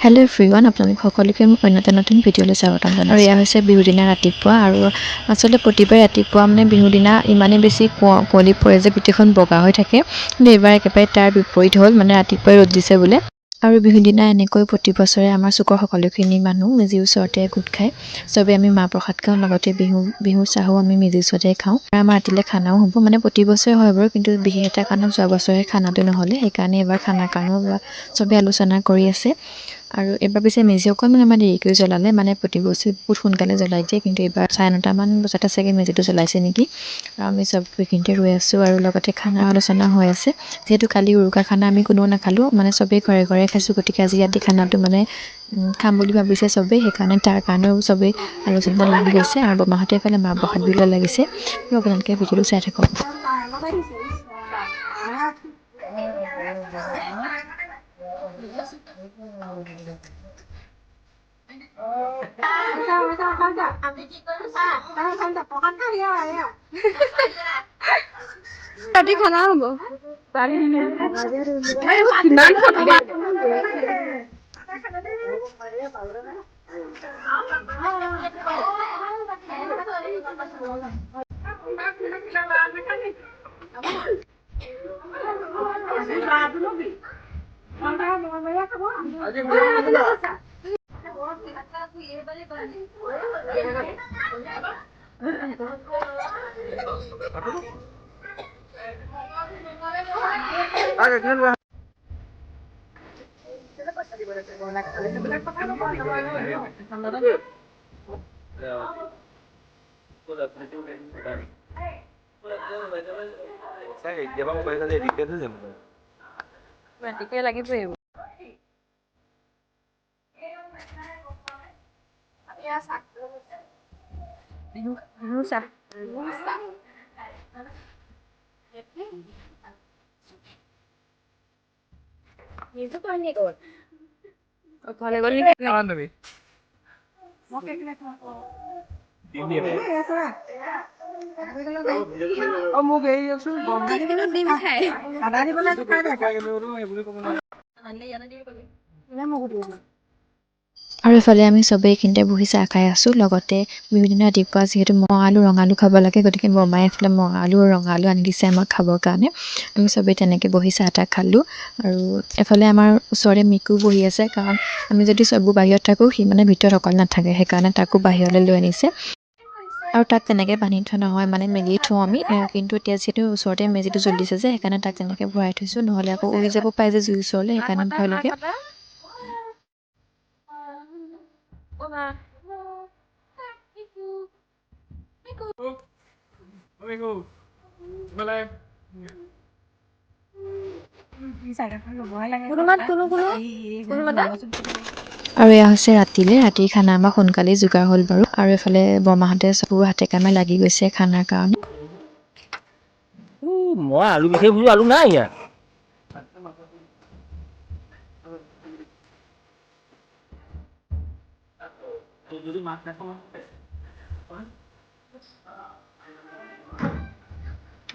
Hello' everyone, আপোনালোক সকলোকে মোক অন্য এটা নতুন ভিডিঅ'লৈ স্বাগতম জনাইছোঁ। আৰু এয়া হৈছে বিহুৰ দিনা ৰাতিপুৱা। আৰু আচলতে প্ৰতিবাৰে ৰাতিপুৱা বিহুৰ দিনা ইমানেই বেছি কুঁৱলী পৰে যে গোটেইখন বগা হৈ থাকে। কিন্তু এইবাৰ একেবাৰে তাৰ বিপৰীত হ'ল, ৰাতিপুৱাই ৰ'দ দিছে বোলে। আৰু বিহুৰ দিনা এনেকৈ প্ৰতি বছৰে আমাৰ চুকৰ সকলোখিনি মানুহ মেজিৰ ওচৰতে গোট খায়। চবেই আমি মাহ প্ৰসাদ খাওঁ, লগতে বিহুৰ চাহো আমি মেজিৰ ওচৰতে খাওঁ। আৰু আমাৰ ৰাতিলৈ খানাও হ'ব, প্ৰতি বছৰে হয় বাৰু, কিন্তু বিশেষ এটা কাৰণত যোৱা বছৰে খানাটো নহ'লে, সেইকাৰণে এইবাৰ খানাৰ কাৰণেও চবেই আলোচনা কৰি আছে। আৰু এইবাৰ পিছে মেজি অকণমান আমাৰ দেৰিকৈ জ্বলালে, প্ৰতি বছৰে বহুত সোনকালে জ্বলাই দিয়ে, কিন্তু এইবাৰ 9:30মান বজাতে চাগে মেজিটো জ্বলাইছে নেকি। আৰু আমি চব এইখিনিতে ৰৈ আছোঁ, আৰু লগতে খানা আলোচনা হৈ আছে। যিহেতু কালি উৰুকা খানা আমি কোনেও নাখালোঁ, চবেই ঘৰে ঘৰে খাইছোঁ, গতিকে আজি ৰাতি খানাটো খাম বুলি ভাবিছে চবেই, সেইকাৰণে তাৰ কাৰণেও চবেই আলোচনাত লাগি গৈছে। আৰু বৰমাহঁতে এফালে মাহ প্ৰসাদ দিবলৈ লাগিছে। আৰু আপোনালোকে ভিডিঅ'টো চাই থাকক। ৰাতি খানা হ'ব। ৰাতিকে লাগিবই এইবোৰ। বিহু চাহ। ঘৰলে গ'ল নেকি? মোক এৰি আছো। আৰু এইফালে আমি চবেই এইখিনিতে বহি চাহ খাই আছোঁ। লগতে বিহুৰ দিনা ৰাতিপুৱা যিহেতু ৰঙালু খাব লাগে, গতিকে বৰমাই এইফালে ৰঙালু আনি দিছে আমাক খাবৰ কাৰণে। আমি চবেই তেনেকৈ বহি চাহ তাহ খালোঁ। আৰু এফালে আমাৰ ওচৰতে মিকু বহি আছে, কাৰণ আমি যদি চববোৰ বাহিৰত থাকোঁ, সি ভিতৰত অকলে নাথাকে, সেইকাৰণে তাকো বাহিৰলৈ লৈ আনিছে। আৰু তাক তেনেকৈ বান্ধি থোৱা নহয়, মেলি থওঁ আমি, কিন্তু এতিয়া যিহেতু ওচৰতে মেজিটো জ্বলিছে যে, সেইকাৰণে তাক তেনেকৈ ভৰাই থৈছোঁ, নহ'লে আকৌ উৰি যাব পাৰে যে জুইৰ ওচৰলৈ, সেইকাৰণে ভয় লাগে। আৰু এয়া হৈছে ৰাতিৰ খানা আমাৰ সোনকালেই যোগাৰ হ'ল বাৰু। আৰু এইফালে বৰমাহঁতে চববোৰ হাতে কামে লাগি গৈছে খানাৰ কাৰণে। মই আলু বিচাৰি ফুৰিছোঁ, আলু নাই ইয়াত।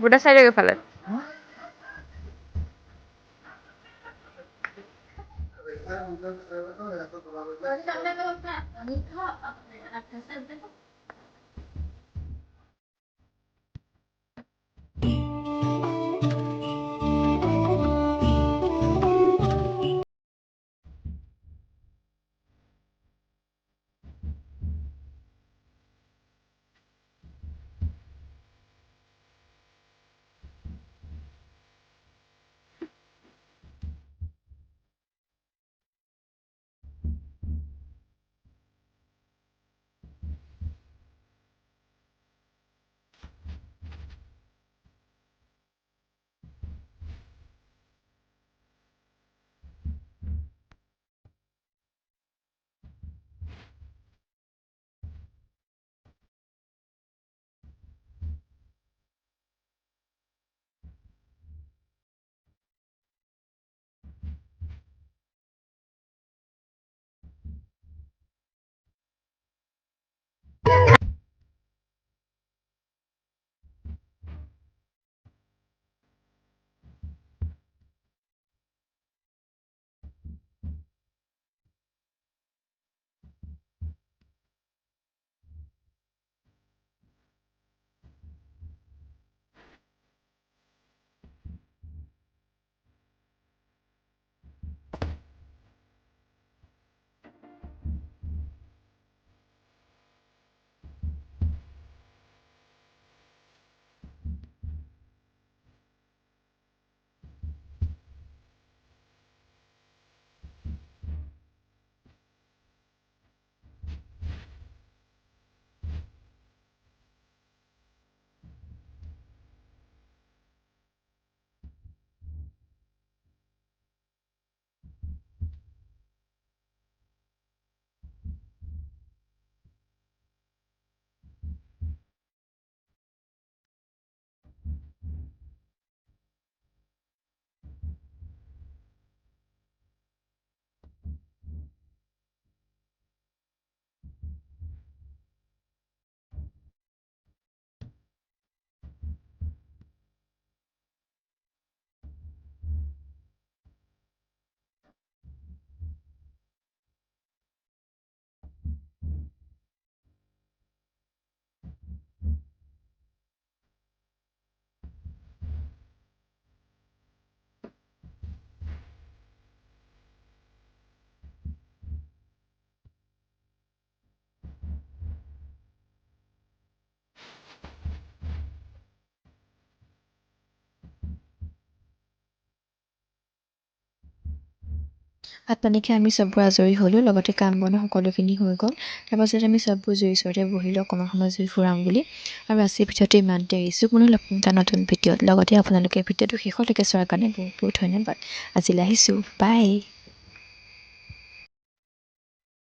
বুঢ়া চাই দিয়ক এইফালে। ভাত পানী খাই আমি চববোৰ আজৰি হ'লোঁ, লগতে কাম বনো সকলোখিনি হৈ গ'ল। তাৰপাছত আমি চববোৰ জুইৰ ওচৰতে বহিলোঁ অকণমান সময় জুই ফুৰাম বুলি। আৰু আজিৰ ভিডিঅ'টো ইমানতে এৰিছোঁ। পুনৰ লগ পাম এটা নতুন ভিডিঅ'ত। লগতে আপোনালোকে ভিডিঅ'টো শেষলৈকে চোৱাৰ কাৰণে বহুত বহুত ধন্যবাদ। আজিলৈ আহিছোঁ, বাই।